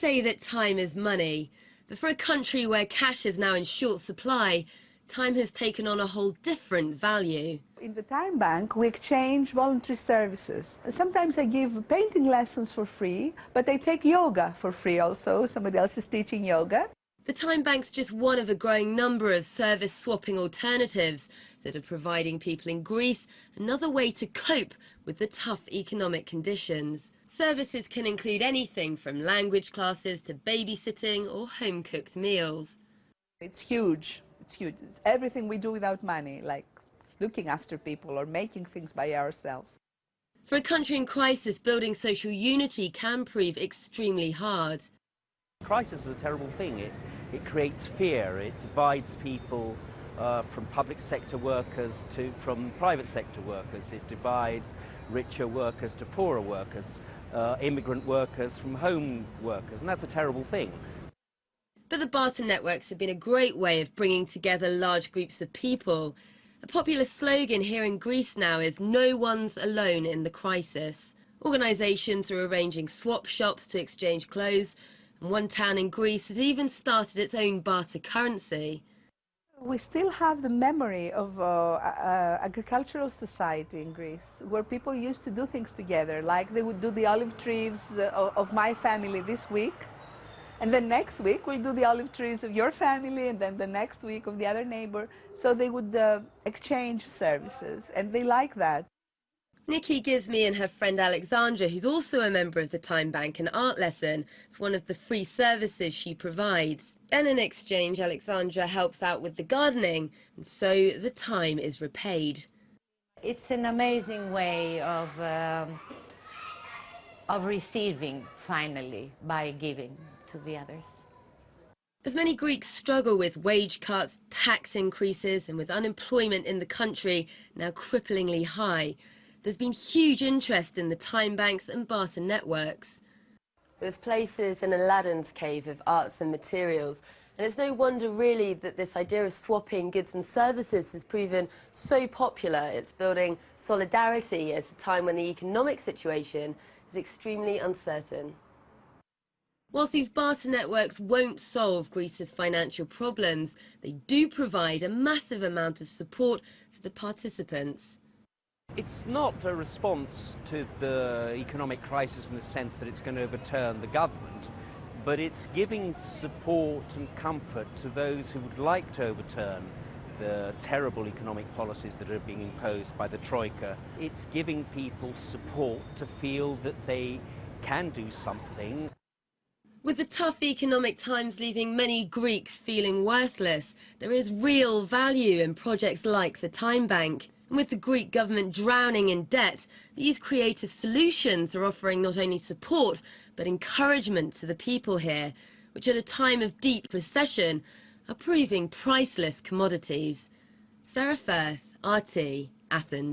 say that time is money, but for a country where cash is now in short supply, time has taken on a whole different value. In the Time Bank, we exchange voluntary services. Sometimes I give painting lessons for free, but I take yoga for free also. Somebody else is teaching yoga. The Time Bank's just one of a growing number of service-swapping alternatives that are providing people in Greece another way to cope with the tough economic conditions. Services can include anything from language classes to babysitting or home-cooked meals. It's huge. It's huge. It's everything we do without money, like looking after people or making things by ourselves. For a country in crisis, building social unity can prove extremely hard. Crisis is a terrible thing. It creates fear. It divides people from public sector workers from private sector workers. It divides richer workers to poorer workers, immigrant workers from home workers, and that's a terrible thing. But the barter networks have been a great way of bringing together large groups of people. A popular slogan here in Greece now is "No one's alone in the crisis." Organisations are arranging swap shops to exchange clothes, and one town in Greece has even started its own barter currency. We still have the memory of agricultural society in Greece, where people used to do things together, like they would do the olive trees of my family this week, and then next week we'll do the olive trees of your family, and then the next week of the other neighbor. So they would exchange services, and they like that. Nikki gives me and her friend Alexandra, who's also a member of the Time Bank, an art lesson. It's one of the free services she provides. And in exchange, Alexandra helps out with the gardening, and so the time is repaid. It's an amazing way of receiving, finally, by giving to the others. As many Greeks struggle with wage cuts, tax increases, and with unemployment in the country now cripplingly high, there's been huge interest in the time banks and barter networks. There's places in Aladdin's cave of arts and materials, and it's no wonder really that this idea of swapping goods and services has proven so popular. It's building solidarity at a time when the economic situation is extremely uncertain. Whilst these barter networks won't solve Greece's financial problems, they do provide a massive amount of support for the participants. It's not a response to the economic crisis in the sense that it's going to overturn the government, but it's giving support and comfort to those who would like to overturn the terrible economic policies that are being imposed by the Troika. It's giving people support to feel that they can do something. With the tough economic times leaving many Greeks feeling worthless, there is real value in projects like the Time Bank. And with the Greek government drowning in debt, these creative solutions are offering not only support, but encouragement to the people here, which at a time of deep recession are proving priceless commodities. Sarah Firth, RT, Athens.